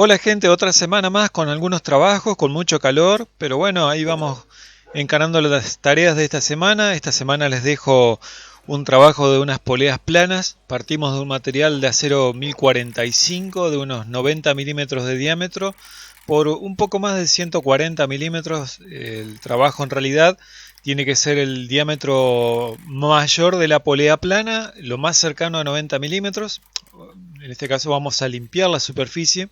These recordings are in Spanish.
Hola gente, otra semana más con algunos trabajos, con mucho calor, pero bueno, ahí vamos encarando las tareas de esta semana. Esta semana les dejo un trabajo de unas poleas planas. Partimos de un material de acero 1045 de unos 90 milímetros de diámetro por un poco más de 140 milímetros. El trabajo en realidad tiene que ser el diámetro mayor de la polea plana, lo más cercano a 90 milímetros. En este caso vamos a limpiar la superficie.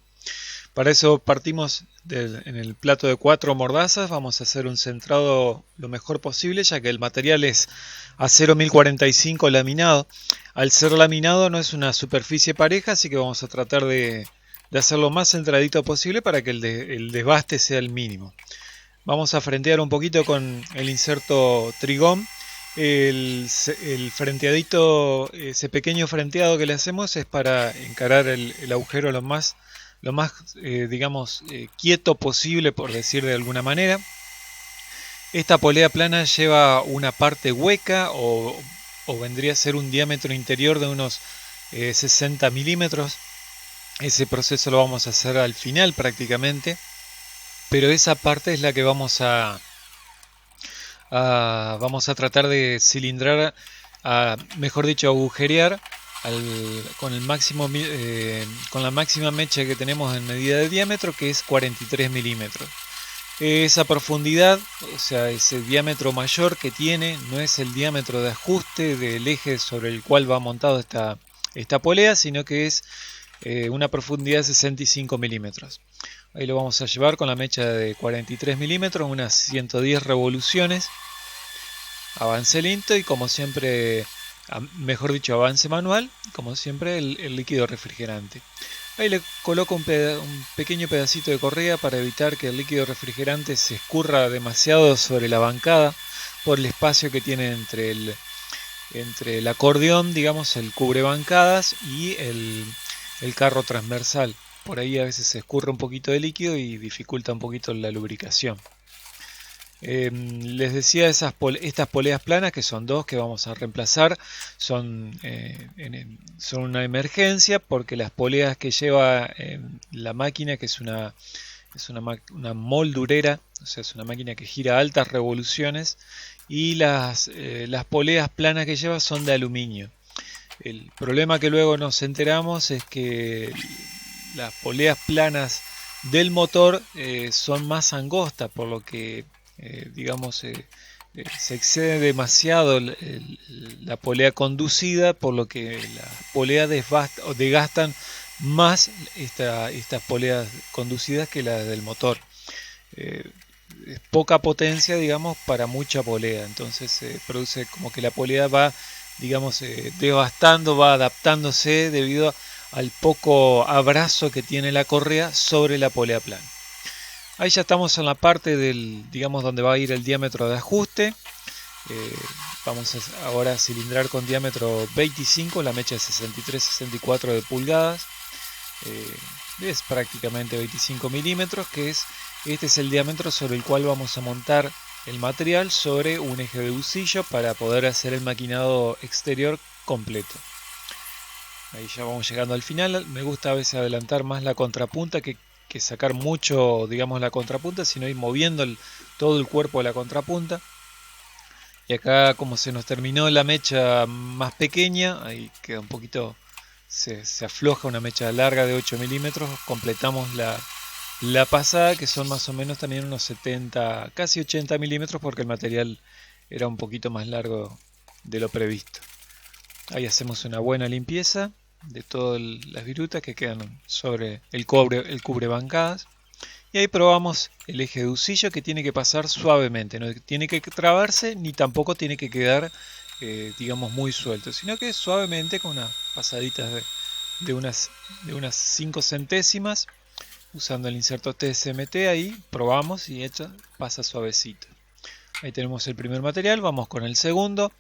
Para eso partimos en el plato de 4 mordazas, vamos a hacer un centrado lo mejor posible, ya que el material es acero 1045 laminado. Al ser laminado no es una superficie pareja, así que vamos a tratar de hacerlo lo más centradito posible para que el desbaste sea el mínimo. Vamos a frentear un poquito con el inserto trigón. El frenteadito, ese pequeño frenteado que le hacemos es para encarar el agujero lo más digamos, quieto posible, por decir de alguna manera. Esta polea plana lleva una parte hueca o vendría a ser un diámetro interior de unos 60 milímetros. Ese proceso lo vamos a hacer al final prácticamente, pero esa parte es la que vamos a tratar de cilindrar, mejor dicho, agujerear con el máximo, con la máxima mecha que tenemos en medida de diámetro, que es 43 milímetros. Esa profundidad, o sea, ese diámetro mayor que tiene, no es el diámetro de ajuste del eje sobre el cual va montado esta polea, sino que es una profundidad de 65 milímetros. Ahí lo vamos a llevar con la mecha de 43 milímetros, unas 110 revoluciones. Avance lento y como siempre, mejor dicho, avance manual, como siempre el líquido refrigerante. Ahí le coloco un pequeño pedacito de correa para evitar que el líquido refrigerante se escurra demasiado sobre la bancada por el espacio que tiene entre el acordeón, digamos, el cubrebancadas y el carro transversal. Por ahí a veces se escurre un poquito de líquido y dificulta un poquito la lubricación. Les decía, estas poleas planas, que son dos que vamos a reemplazar, son una emergencia porque las poleas que lleva la máquina, que es una moldurera, o sea, es una máquina que gira a altas revoluciones, y las poleas planas que lleva son de aluminio. El problema que luego nos enteramos es que las poleas planas del motor son más angostas, por lo que digamos se excede demasiado la polea conducida, por lo que las poleas desgastan más estas poleas conducidas que las del motor. Eh, es poca potencia, digamos, para mucha polea, entonces se produce como que la polea va, digamos, devastando, va adaptándose debido al poco abrazo que tiene la correa sobre la polea plana. Ahí ya estamos en la parte digamos, donde va a ir el diámetro de ajuste. Vamos ahora a cilindrar con diámetro 25, la mecha de 63-64 de pulgadas. Es prácticamente 25 milímetros, este es el diámetro sobre el cual vamos a montar el material sobre un eje de husillo para poder hacer el maquinado exterior completo. Ahí ya vamos llegando al final. Me gusta a veces adelantar más la contrapunta que sacar mucho, digamos, la contrapunta, sino ir moviendo todo el cuerpo de la contrapunta. Y acá, como se nos terminó la mecha más pequeña, ahí queda un poquito, se afloja una mecha larga de 8 milímetros, completamos la pasada, que son más o menos también unos 70, casi 80 milímetros, porque el material era un poquito más largo de lo previsto. Ahí hacemos una buena limpieza de todas las virutas que quedan sobre el cubrebancadas. Y ahí probamos el eje de husillo, que tiene que pasar suavemente, no tiene que trabarse ni tampoco tiene que quedar digamos, muy suelto, sino que suavemente, con unas pasaditas de unas 5 centésimas, usando el inserto TSMT. Ahí probamos y pasa suavecito. Ahí tenemos el primer material, vamos con el segundo.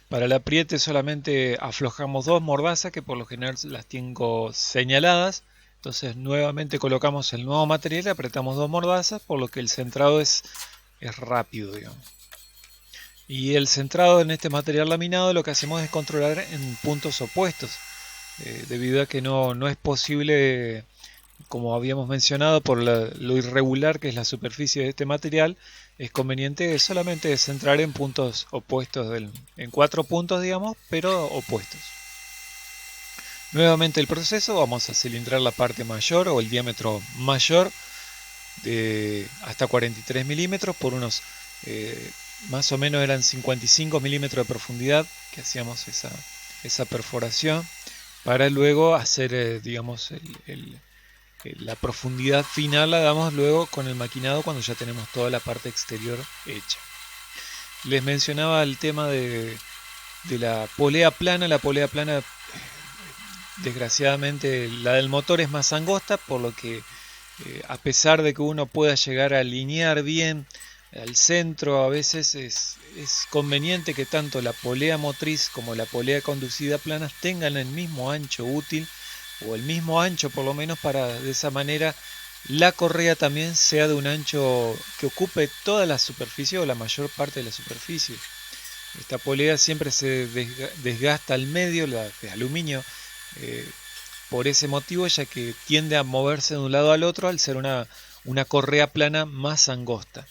Para el apriete solamente aflojamos 2 mordazas, que por lo general las tengo señaladas. Entonces nuevamente colocamos el nuevo material, apretamos 2 mordazas, por lo que el centrado es rápido, digamos. Y el centrado en este material laminado lo que hacemos es controlar en puntos opuestos, debido a que no es posible como habíamos mencionado, por lo irregular que es la superficie de este material, es conveniente solamente centrar en puntos opuestos, en 4 puntos, digamos, pero opuestos. Nuevamente el proceso, vamos a cilindrar la parte mayor o el diámetro mayor de hasta 43 milímetros por unos, más o menos eran 55 milímetros de profundidad que hacíamos esa perforación, para luego hacer, digamos, la profundidad final la damos luego con el maquinado cuando ya tenemos toda la parte exterior hecha. Les mencionaba el tema de la polea plana. La polea plana, desgraciadamente, la del motor es más angosta, por lo que a pesar de que uno pueda llegar a alinear bien al centro, a veces es conveniente que tanto la polea motriz como la polea conducida planas tengan el mismo ancho útil, o el mismo ancho por lo menos, para de esa manera la correa también sea de un ancho que ocupe toda la superficie o la mayor parte de la superficie. Esta polea siempre se desgasta al medio, la de aluminio, por ese motivo, ya que tiende a moverse de un lado al otro al ser una correa plana más angosta.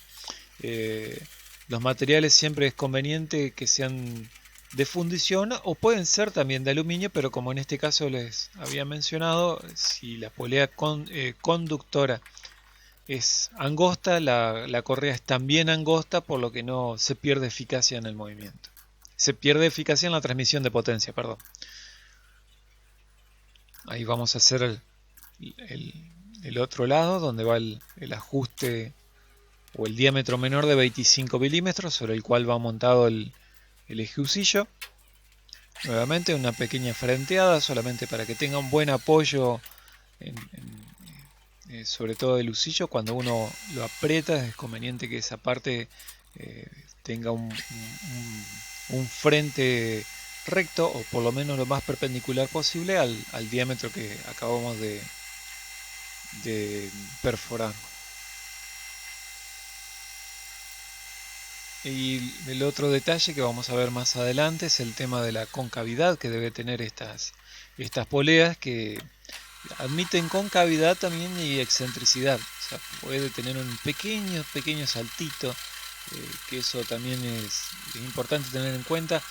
Los materiales siempre es conveniente que sean de fundición o pueden ser también de aluminio, pero como en este caso les había mencionado, si la polea conductora es angosta, la correa es también angosta, por lo que no se pierde eficacia en el movimiento. Se pierde eficacia en la transmisión de potencia, perdón. Ahí vamos a hacer el otro lado, donde va el ajuste o el diámetro menor de 25 milímetros, sobre el cual va montado el eje usillo. Nuevamente una pequeña frenteada, solamente para que tenga un buen apoyo, sobre todo el usillo. Cuando uno lo aprieta es conveniente que esa parte tenga un frente recto, o por lo menos lo más perpendicular posible al diámetro que acabamos de perforar. Y el otro detalle que vamos a ver más adelante es el tema de la concavidad que debe tener estas poleas, que admiten concavidad también y excentricidad. O sea, puede tener un pequeño saltito, que eso también es importante tener en cuenta.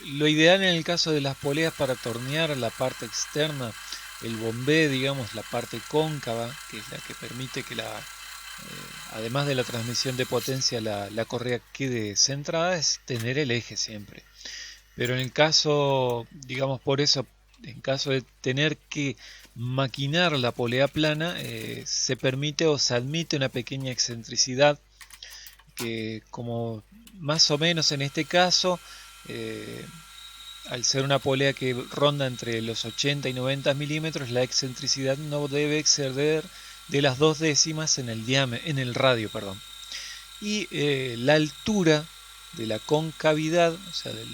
Lo ideal en el caso de las poleas para tornear la parte externa, el bombé, digamos, la parte cóncava, que es la que permite que además de la transmisión de potencia, la correa quede centrada, es tener el eje siempre. Pero en el caso, digamos, por eso, en caso de tener que maquinar la polea plana, se permite o se admite una pequeña excentricidad, que como más o menos en este caso, al ser una polea que ronda entre los 80 y 90 milímetros, la excentricidad no debe exceder de las 2 décimas en el radio, perdón. Y la altura de la concavidad, o sea, de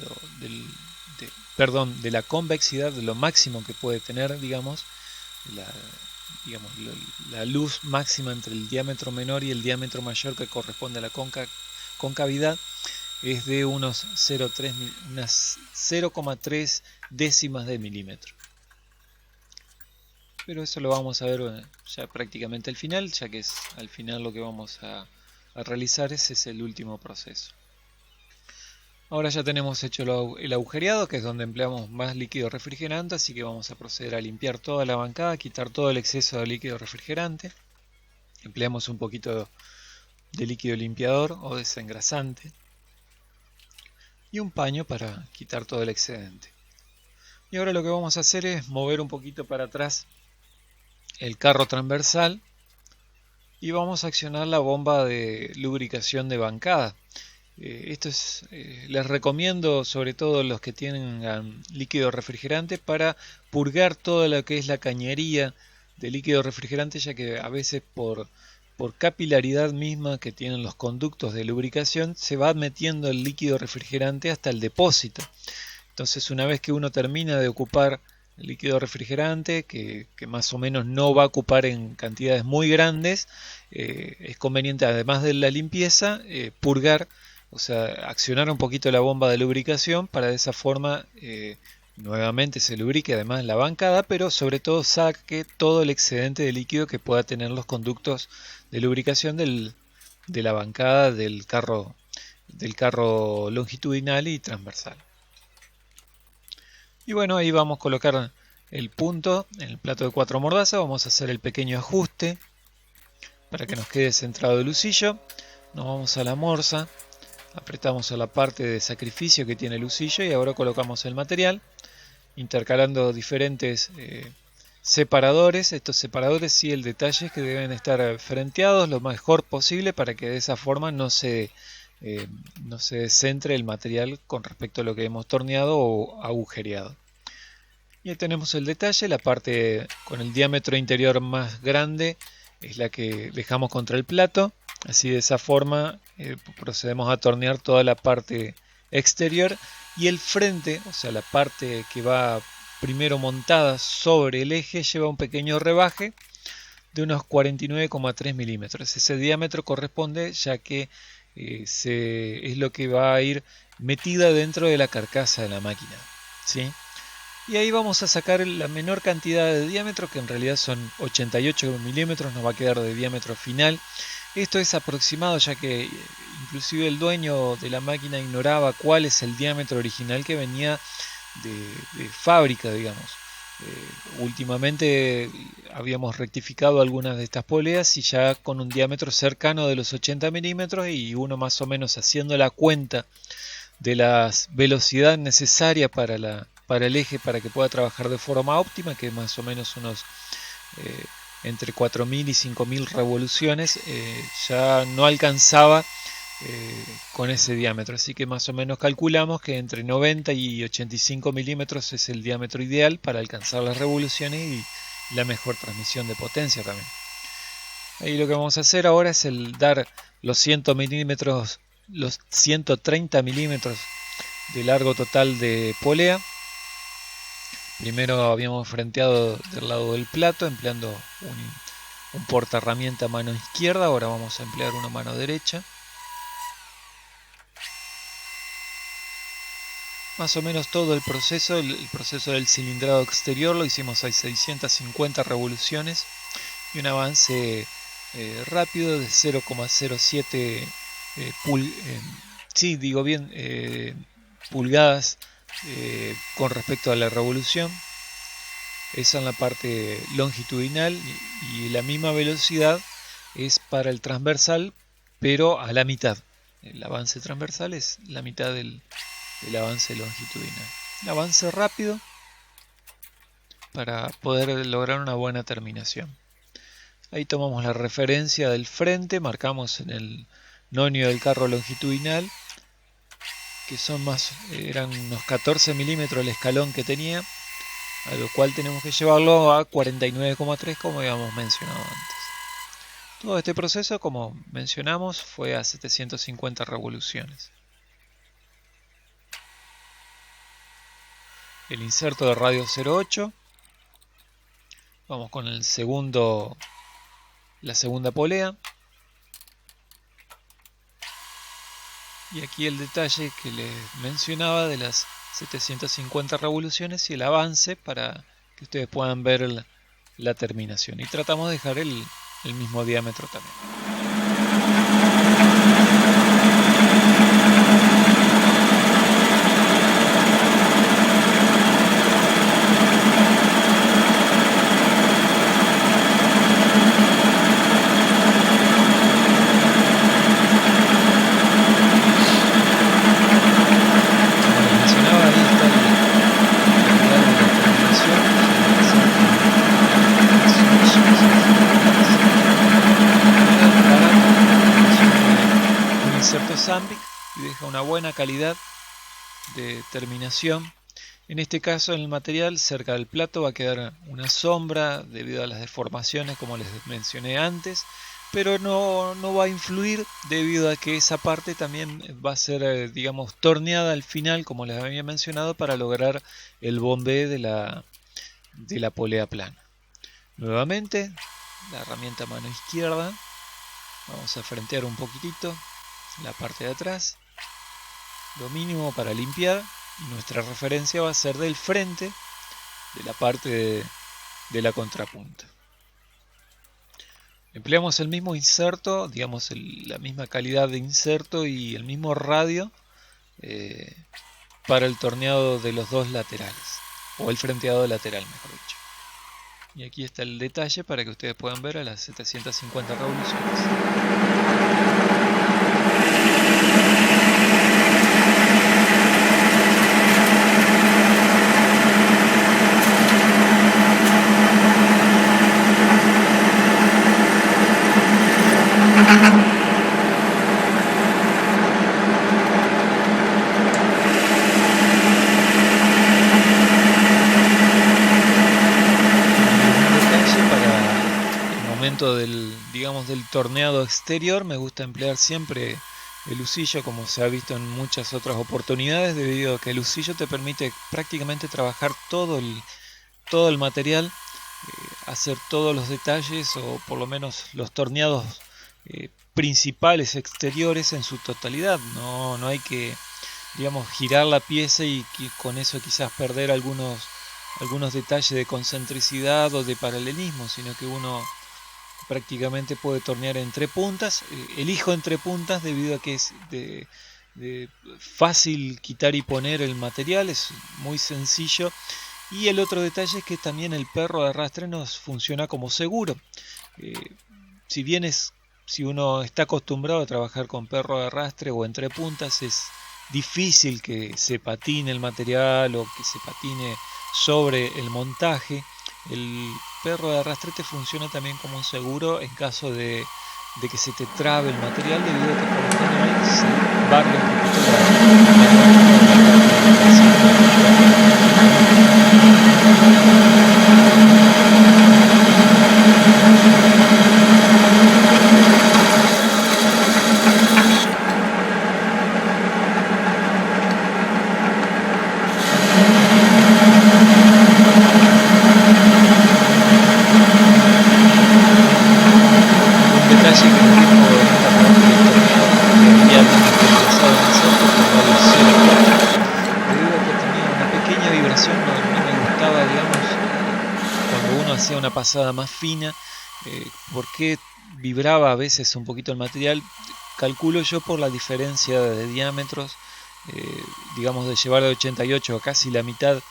la convexidad, de lo máximo que puede tener, digamos, la luz máxima entre el diámetro menor y el diámetro mayor, que corresponde a la concavidad, es de unas 0,3 décimas de milímetro. Pero eso lo vamos a ver ya prácticamente al final, ya que es al final lo que vamos a realizar. Ese es el último proceso. Ahora ya tenemos hecho el agujereado, que es donde empleamos más líquido refrigerante, así que vamos a proceder a limpiar toda la bancada, quitar todo el exceso de líquido refrigerante. Empleamos un poquito de líquido limpiador o desengrasante y un paño para quitar todo el excedente. Y ahora lo que vamos a hacer es mover un poquito para atrás el carro transversal y vamos a accionar la bomba de lubricación de bancada. Les recomiendo, sobre todo los que tienen líquido refrigerante, para purgar todo lo que es la cañería de líquido refrigerante, ya que a veces por capilaridad misma que tienen los conductos de lubricación, se va metiendo el líquido refrigerante hasta el depósito. Entonces, una vez que uno termina de ocupar el líquido refrigerante, que más o menos no va a ocupar en cantidades muy grandes, es conveniente, además de la limpieza, purgar, o sea, accionar un poquito la bomba de lubricación, para de esa forma nuevamente se lubrique además la bancada, pero sobre todo saque todo el excedente de líquido que pueda tener los conductos de lubricación de la bancada del carro longitudinal y transversal. Y bueno, ahí vamos a colocar el punto en el plato de 4 mordazas. Vamos a hacer el pequeño ajuste para que nos quede centrado el husillo. Nos vamos a la morsa, apretamos a la parte de sacrificio que tiene el husillo y ahora colocamos el material, intercalando diferentes separadores. Estos separadores, sí, el detalle es que deben estar frenteados lo mejor posible para que de esa forma no se descentre el material con respecto a lo que hemos torneado o agujereado. Y ahí tenemos el detalle. La parte con el diámetro interior más grande es la que dejamos contra el plato. Así, de esa forma procedemos a tornear toda la parte exterior, y el frente, o sea la parte que va primero montada sobre el eje, lleva un pequeño rebaje de unos 49,3 milímetros. Ese diámetro corresponde ya que es lo que va a ir metida dentro de la carcasa de la máquina, ¿sí? Y ahí vamos a sacar la menor cantidad de diámetro, que en realidad son 88 milímetros, nos va a quedar de diámetro final. Esto es aproximado, ya que inclusive el dueño de la máquina ignoraba cuál es el diámetro original que venía de fábrica, digamos. Últimamente habíamos rectificado algunas de estas poleas y ya con un diámetro cercano de los 80 milímetros, y uno más o menos haciendo la cuenta de la velocidad necesaria para el eje para que pueda trabajar de forma óptima, que es más o menos unos entre 4.000 y 5.000 revoluciones, ya no alcanzaba con ese diámetro. Así que más o menos calculamos que entre 90 y 85 milímetros es el diámetro ideal para alcanzar las revoluciones y la mejor transmisión de potencia también. Ahí lo que vamos a hacer ahora es dar los 100 milímetros, los 130 milímetros de largo total de polea. Primero habíamos frenteado del lado del plato empleando un porta herramienta mano izquierda, ahora vamos a emplear una mano derecha. Más o menos todo el proceso del cilindrado exterior lo hicimos a 650 revoluciones y un avance rápido de 0,07 pulgadas con respecto a la revolución. Esa en la parte longitudinal, y la misma velocidad es para el transversal, pero a la mitad. El avance transversal es la mitad del avance longitudinal. El avance rápido para poder lograr una buena terminación. Ahí tomamos la referencia del frente, marcamos en el nonio del carro longitudinal, que eran unos 14 milímetros el escalón que tenía, a lo cual tenemos que llevarlo a 49,3 como habíamos mencionado antes. Todo este proceso, como mencionamos, fue a 750 revoluciones. El inserto de radio 08. Vamos con la segunda polea. Y aquí el detalle que les mencionaba de las 750 revoluciones y el avance para que ustedes puedan ver la terminación. Y tratamos de dejar el mismo diámetro también. Y deja una buena calidad de terminación. En este caso, en el material cerca del plato va a quedar una sombra debido a las deformaciones, como les mencioné antes, pero no va a influir debido a que esa parte también va a ser, digamos, torneada al final, como les había mencionado, para lograr el bombé de la polea plana. Nuevamente, la herramienta mano izquierda, vamos a frentear un poquitito la parte de atrás, lo mínimo para limpiar, y nuestra referencia va a ser del frente de la parte de la contrapunta. Empleamos el mismo inserto, digamos la misma calidad de inserto y el mismo radio para el torneado de los dos laterales, o el frenteado lateral mejor dicho. Y aquí está el detalle para que ustedes puedan ver a las 750 revoluciones. Del torneado exterior me gusta emplear siempre el usillo, como se ha visto en muchas otras oportunidades, debido a que el usillo te permite prácticamente trabajar todo el material, hacer todos los detalles o por lo menos los torneados principales exteriores en su totalidad. No hay que, digamos, girar la pieza y con eso quizás perder algunos detalles de concentricidad o de paralelismo, sino que uno prácticamente puede tornear entre puntas. Elijo entre puntas debido a que es de fácil quitar y poner el material, es muy sencillo. Y el otro detalle es que también el perro de arrastre nos funciona como seguro. Si uno está acostumbrado a trabajar con perro de arrastre o entre puntas, es difícil que se patine el material o que se patine sobre el montaje. El perro de arrastre te funciona también como un seguro en caso de que se te trabe el material, debido a que por lo general se barre un poquito una pasada más fina. ¿Por qué vibraba a veces un poquito el material? Calculo yo por la diferencia de diámetros, digamos de llevar de 88 a casi la mitad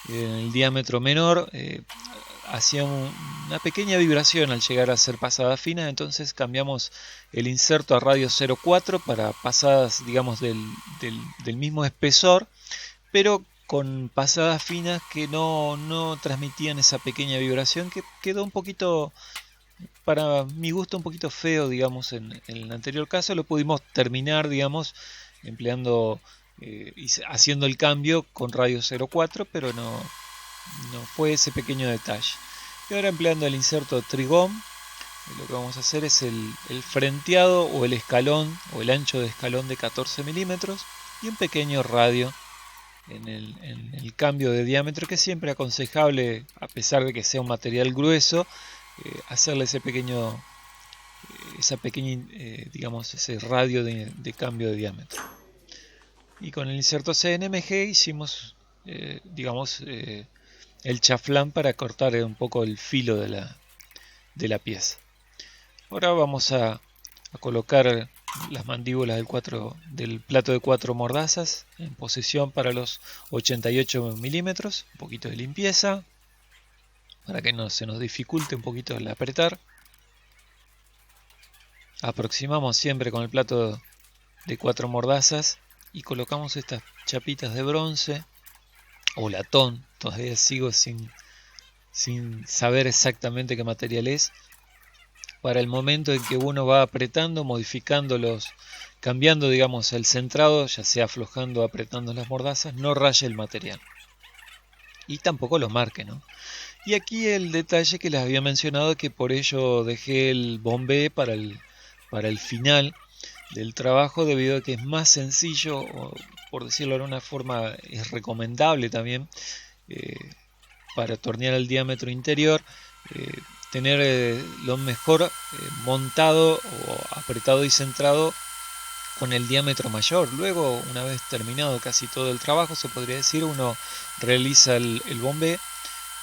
en el diámetro menor, hacía una pequeña vibración al llegar a ser pasadas finas. Entonces cambiamos el inserto a radio 0,4 para pasadas, digamos, del mismo espesor, pero con pasadas finas que no transmitían esa pequeña vibración, que quedó un poquito, para mi gusto, un poquito feo, digamos. En el anterior caso lo pudimos terminar, digamos, empleando y haciendo el cambio con radio 0,4, pero no fue ese pequeño detalle. Y ahora, empleando el inserto trigón, lo que vamos a hacer es el frenteado o el escalón o el ancho de escalón de 14 milímetros y un pequeño radio en el cambio de diámetro, que es siempre aconsejable, a pesar de que sea un material grueso, hacerle ese pequeño digamos, ese radio de cambio de diámetro. Y con el inserto CNMG hicimos, digamos, el chaflán para cortar un poco el filo de la pieza. Ahora vamos a colocar las mandíbulas del plato de 4 mordazas en posición para los 88 milímetros. Un poquito de limpieza para que no se nos dificulte un poquito el apretar. Aproximamos siempre con el plato de 4 mordazas y colocamos estas chapitas de bronce o latón. Todavía sigo sin saber exactamente qué material es. Para el momento en que uno va apretando, cambiando, digamos, el centrado, ya sea aflojando o apretando las mordazas, no raye el material y tampoco lo marque, ¿no? Y aquí el detalle que les había mencionado, que por ello dejé el bombé para el final del trabajo, debido a que es más sencillo, o por decirlo de alguna forma es recomendable también, para tornear el diámetro interior, tener lo mejor montado o apretado y centrado con el diámetro mayor. Luego, una vez terminado casi todo el trabajo, se podría decir, uno realiza el bombé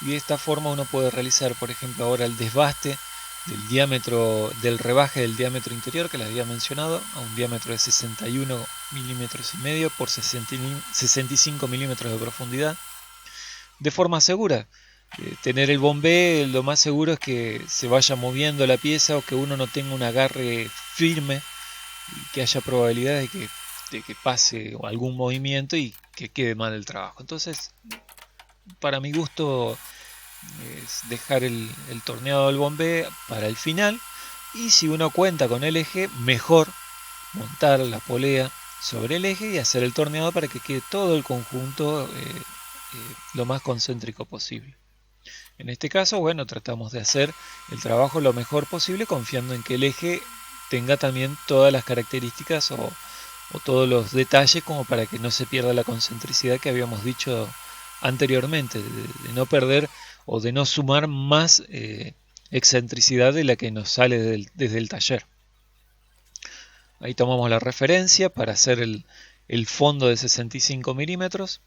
y de esta forma uno puede realizar, por ejemplo, ahora el desbaste del diámetro, del rebaje del diámetro interior que les había mencionado a un diámetro de 61 milímetros y medio por 65 milímetros de profundidad de forma segura. Tener el bombé, lo más seguro es que se vaya moviendo la pieza o que uno no tenga un agarre firme y que haya probabilidad de que pase algún movimiento y que quede mal el trabajo. Entonces, para mi gusto, es dejar el torneado del bombé para el final, y si uno cuenta con el eje, mejor montar la polea sobre el eje y hacer el torneado para que quede todo el conjunto lo más concéntrico posible. En este caso, bueno, tratamos de hacer el trabajo lo mejor posible confiando en que el eje tenga también todas las características o todos los detalles como para que no se pierda la concentricidad que habíamos dicho anteriormente, de no perder o de no sumar más excentricidad de la que nos sale desde el taller. Ahí tomamos la referencia para hacer el fondo de 65 milímetros.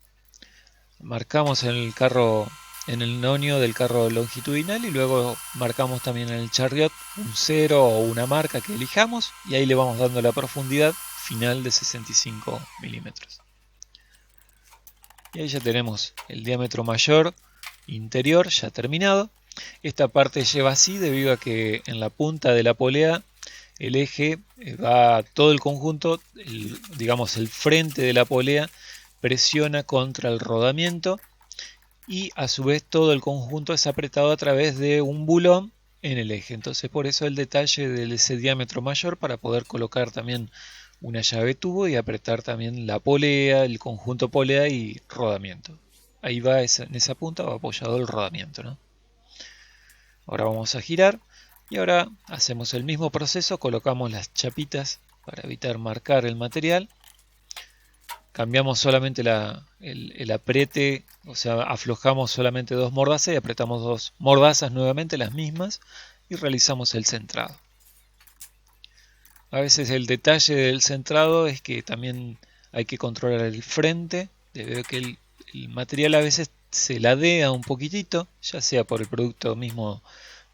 Marcamos en el carro, en el nonio del carro longitudinal, y luego marcamos también en el chariot un 0 o una marca que elijamos, y ahí le vamos dando la profundidad final de 65 milímetros. Y ahí ya tenemos el diámetro mayor interior ya terminado. Esta parte lleva así debido a que en la punta de la polea el eje va todo el conjunto, digamos el frente de la polea presiona contra el rodamiento y a su vez todo el conjunto es apretado a través de un bulón en el eje. Entonces por eso el detalle de ese diámetro mayor para poder colocar también una llave tubo y apretar también la polea, el conjunto polea y rodamiento. Ahí va en esa punta va apoyado el rodamiento, ¿no? Ahora vamos a girar y ahora hacemos el mismo proceso, colocamos las chapitas para evitar marcar el material. Cambiamos solamente el apriete, o sea, aflojamos solamente 2 mordazas y apretamos 2 mordazas nuevamente, las mismas, y realizamos el centrado. A veces el detalle del centrado es que también hay que controlar el frente, debido a que el material a veces se ladea un poquitito, ya sea por el producto mismo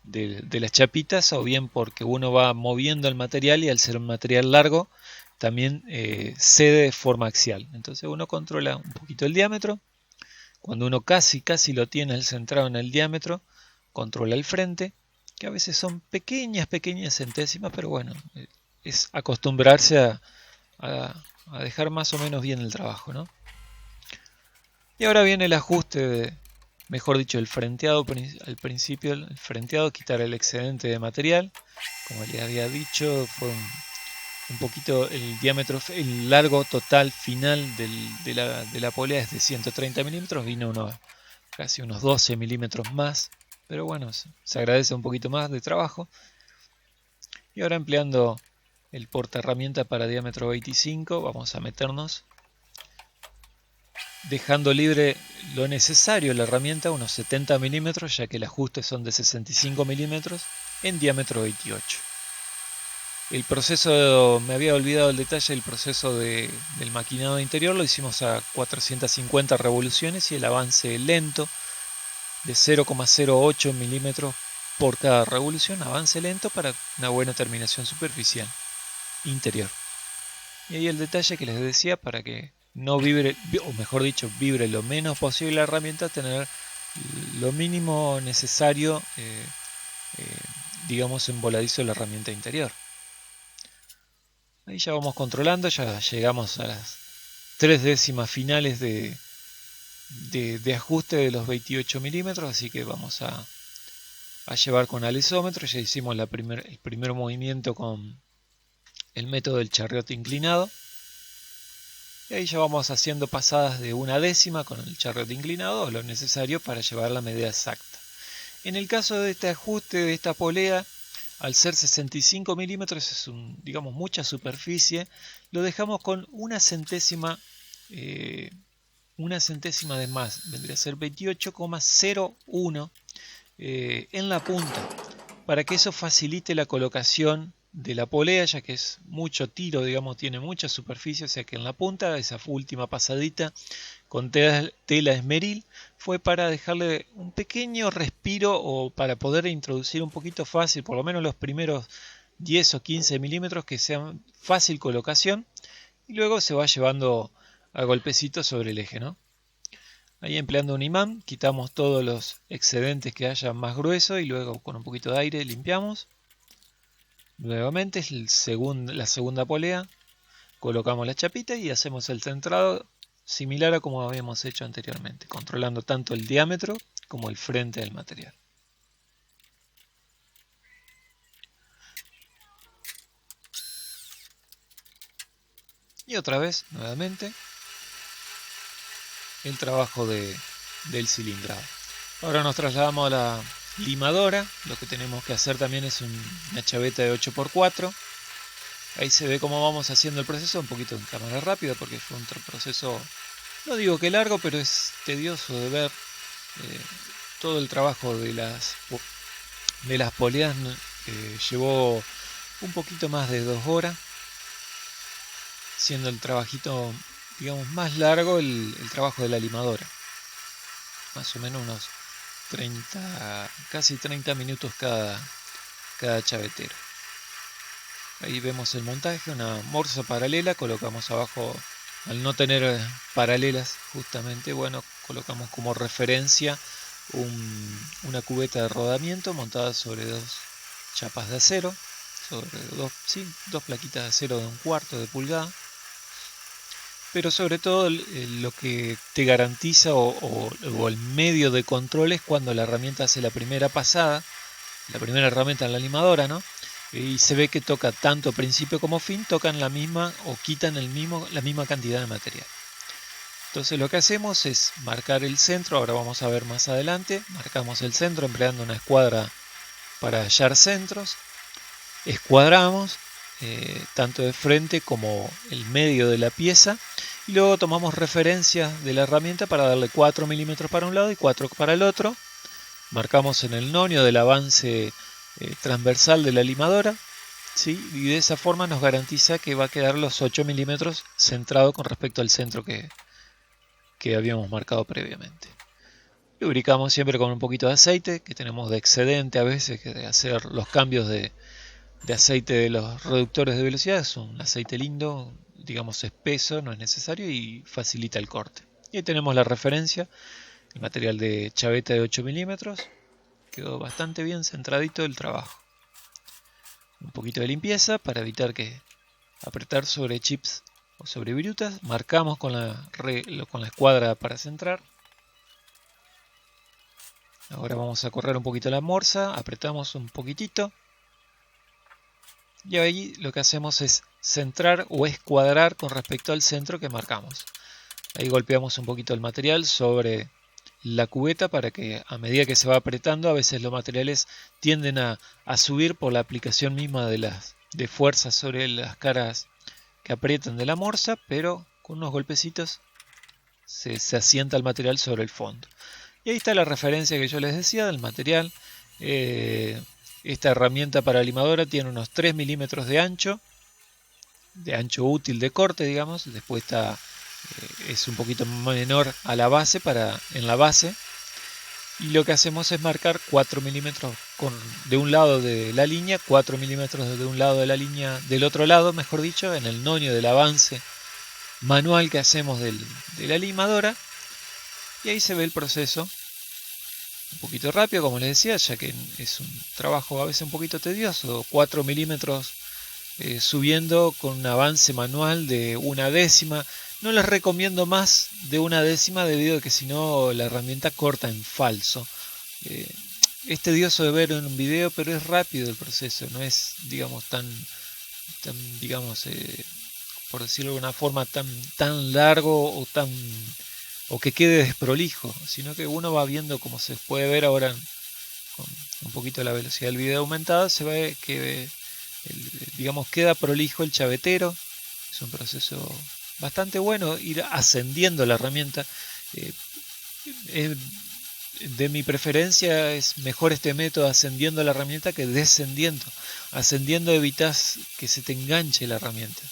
de las chapitas o bien porque uno va moviendo el material y al ser un material largo también cede de forma axial. Entonces uno controla un poquito el diámetro. Cuando uno casi lo tiene el centrado en el diámetro, controla el frente, que a veces son pequeñas centésimas, pero bueno, es acostumbrarse a dejar más o menos bien el trabajo, ¿no? Y ahora viene el ajuste, mejor dicho, el frenteado al principio, el frenteado, quitar el excedente de material. Como les había dicho, fue un poquito el diámetro, el largo total final de la polea es de 130 milímetros, vino casi unos 12 milímetros más, pero bueno, se agradece un poquito más de trabajo. Y ahora empleando el porta herramienta para diámetro 25, vamos a meternos dejando libre lo necesario la herramienta, unos 70 milímetros, ya que el ajuste son de 65 milímetros en diámetro 28. El proceso, me había olvidado el detalle, el proceso del maquinado interior lo hicimos a 450 revoluciones y el avance lento de 0,08 milímetros por cada revolución, avance lento para una buena terminación superficial interior. Y ahí el detalle que les decía, para que no vibre, o mejor dicho, vibre lo menos posible la herramienta, tener lo mínimo necesario, digamos, en voladizo de la herramienta interior. Ahí ya vamos controlando, ya llegamos a las 3 décimas finales de ajuste de los 28 milímetros, así que vamos a llevar con alisómetro. Ya hicimos el primer movimiento con el método del charriote inclinado. Y ahí ya vamos haciendo pasadas de 1 décima con el charriote inclinado, o lo necesario para llevar la medida exacta. En el caso de este ajuste de esta polea, al ser 65 milímetros es digamos mucha superficie, lo dejamos con una centésima de más, vendría a ser 28,01 en la punta, para que eso facilite la colocación de la polea, ya que es mucho tiro, digamos, tiene mucha superficie, o sea que en la punta, esa última pasadita con tela esmeril, fue para dejarle un pequeño respiro o para poder introducir un poquito fácil, por lo menos los primeros 10 o 15 milímetros que sean fácil colocación, y luego se va llevando a golpecitos sobre el eje, ¿no? Ahí empleando un imán quitamos todos los excedentes que haya más grueso y luego con un poquito de aire limpiamos. Nuevamente es la segunda polea, colocamos la chapita y hacemos el centrado similar a como habíamos hecho anteriormente, controlando tanto el diámetro como el frente del material. Y otra vez, nuevamente, el trabajo del cilindrado. Ahora nos trasladamos a la limadora. Lo que tenemos que hacer también es una chaveta de 8×4. Ahí se ve cómo vamos haciendo el proceso, un poquito en cámara rápida porque fue un proceso, no digo que largo, pero es tedioso de ver todo el trabajo de las poleas. Llevó un poquito más de 2 horas, siendo el trabajito, digamos, más largo el trabajo de la limadora. Más o menos unos 30, casi 30 minutos cada chavetero. Ahí vemos el montaje, una morsa paralela, colocamos abajo, al no tener paralelas justamente, bueno, colocamos como referencia una cubeta de rodamiento montada sobre 2 chapas de acero, sobre dos plaquitas de acero de 1/4 de pulgada. Pero sobre todo lo que te garantiza o el medio de control es cuando la herramienta hace la primera pasada, la primera herramienta en la limadora, ¿no? Y se ve que toca tanto principio como fin, tocan la misma o quitan la misma cantidad de material. Entonces lo que hacemos es marcar el centro, ahora vamos a ver más adelante, marcamos el centro empleando una escuadra para hallar centros, escuadramos tanto de frente como el medio de la pieza y luego tomamos referencias de la herramienta para darle 4 milímetros para un lado y 4 para el otro. Marcamos en el nonio del avance transversal de la limadora, ¿sí? Y de esa forma nos garantiza que va a quedar los 8 milímetros centrado con respecto al centro que habíamos marcado previamente. Lubricamos siempre con un poquito de aceite que tenemos de excedente a veces, que de hacer los cambios de aceite de los reductores de velocidad. Es un aceite lindo, digamos espeso, no es necesario y facilita el corte. Y ahí tenemos la referencia, el material de chaveta de 8 milímetros. Quedó bastante bien centradito el trabajo. Un poquito de limpieza para evitar que apretar sobre chips o sobre virutas. Marcamos con la escuadra para centrar. Ahora vamos a correr un poquito la morsa, apretamos un poquitito. Y ahí lo que hacemos es centrar o escuadrar con respecto al centro que marcamos. Ahí golpeamos un poquito el material sobre la cubeta para que a medida que se va apretando, a veces los materiales tienden a subir por la aplicación misma de fuerza sobre las caras que aprietan de la morsa, pero con unos golpecitos se asienta el material sobre el fondo. Y ahí está la referencia que yo les decía del material. Esta herramienta para limadora tiene unos 3 milímetros de ancho útil de corte, digamos. Después es un poquito menor a la base, en la base. Y lo que hacemos es marcar 4 milímetros de un lado de la línea, 4 milímetros de un lado de la línea, del otro lado, mejor dicho, en el nonio del avance manual que hacemos de la limadora. Y ahí se ve el proceso. Un poquito rápido, como les decía, ya que es un trabajo a veces un poquito tedioso, 4 milímetros subiendo con un avance manual de 1/10. No les recomiendo más de 1/10 debido a que si no la herramienta corta en falso. Es tedioso de ver en un video, pero es rápido el proceso, no es, digamos, tan digamos, por decirlo de una forma, tan largo o que quede desprolijo, sino que uno va viendo, como se puede ver ahora con un poquito la velocidad del video aumentada, se ve que digamos queda prolijo el chavetero. Es un proceso bastante bueno ir ascendiendo la herramienta. de mi preferencia es mejor este método ascendiendo la herramienta que descendiendo. Ascendiendo evitas que se te enganche la herramienta.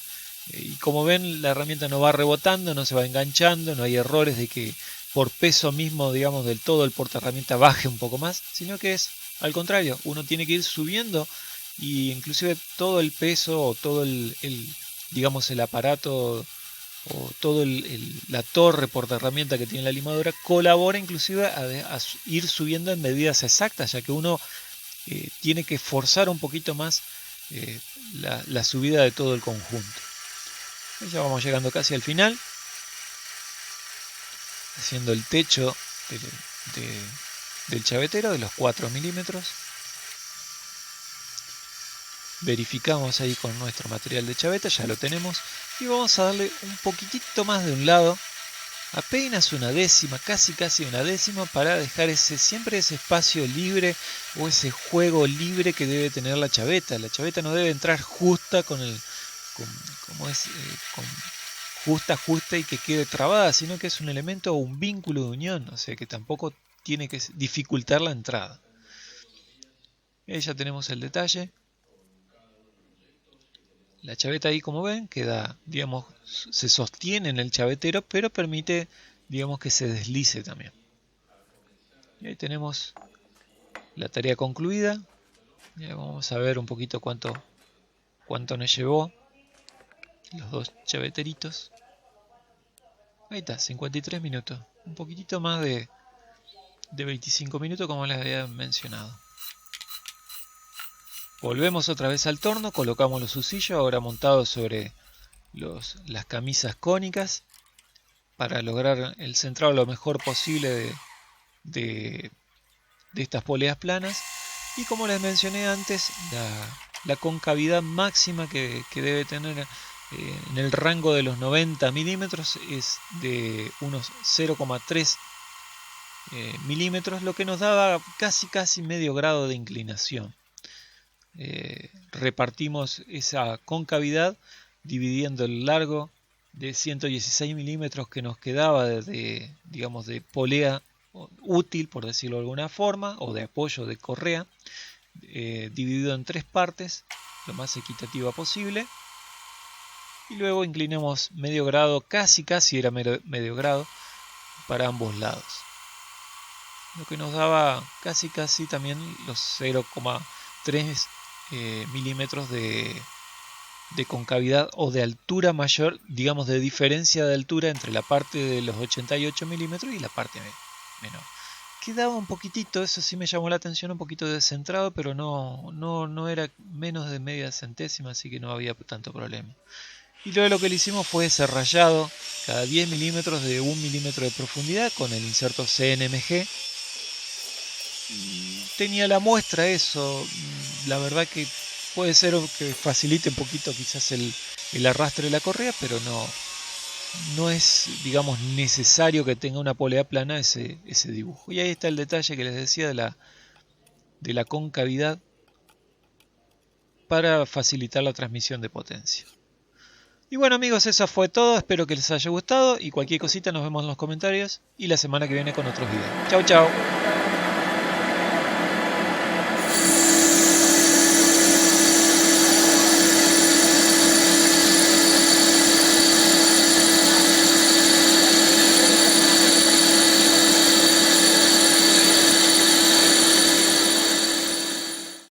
Y como ven, la herramienta no va rebotando, no se va enganchando, no hay errores de que por peso mismo, digamos, del todo el portaherramienta baje un poco más, sino que es al contrario, uno tiene que ir subiendo y inclusive todo el peso o todo digamos, el aparato o todo la torre portaherramienta que tiene la limadora colabora inclusive a ir subiendo en medidas exactas, ya que uno tiene que forzar un poquito más la subida de todo el conjunto. Ya vamos llegando casi al final, haciendo el techo del chavetero de los 4 milímetros. Verificamos ahí con nuestro material de chaveta, ya lo tenemos, y vamos a darle un poquitito más de un lado, apenas una décima, casi una décima, para dejar siempre ese espacio libre o ese juego libre que debe tener la chaveta. La chaveta no debe entrar justa con justa y que quede trabada, sino que es un elemento o un vínculo de unión, o sea que tampoco tiene que dificultar la entrada. Y ahí ya tenemos el detalle. La chaveta ahí, como ven, queda, digamos, se sostiene en el chavetero, pero permite, digamos, que se deslice también. Y ahí tenemos la tarea concluida. Ya vamos a ver un poquito cuánto nos llevó los dos chaveteritos. Ahí está, 53 minutos. Un poquitito más de 25 minutos, como les había mencionado. Volvemos otra vez al torno, colocamos los usillos ahora montados sobre las camisas cónicas para lograr el centrado lo mejor posible de estas poleas planas. Y como les mencioné antes, la concavidad máxima que debe tener en el rango de los 90 milímetros es de unos 0,3 milímetros, lo que nos daba casi medio grado de inclinación. Repartimos esa concavidad dividiendo el largo de 116 milímetros que nos quedaba digamos, de polea útil, por decirlo de alguna forma, o de apoyo de correa, dividido en 3 partes, lo más equitativa posible, y luego inclinamos medio grado, casi era medio grado para ambos lados, lo que nos daba casi también los 0,3 milímetros de concavidad o de altura mayor, digamos, de diferencia de altura entre la parte de los 88 milímetros y la parte menor. Quedaba un poquitito, eso sí me llamó la atención, un poquito descentrado, pero no era menos de media centésima, así que no había tanto problema. Y luego lo que le hicimos fue ese rayado cada 10 milímetros de 1 milímetro de profundidad con el inserto CNMG. Tenía la muestra eso, la verdad que puede ser que facilite un poquito quizás el arrastre de la correa, pero no es, digamos, necesario que tenga una polea plana ese dibujo. Y ahí está el detalle que les decía de la concavidad para facilitar la transmisión de potencia. Y bueno amigos, eso fue todo, espero que les haya gustado y cualquier cosita nos vemos en los comentarios y la semana que viene con otros videos. Chau chau.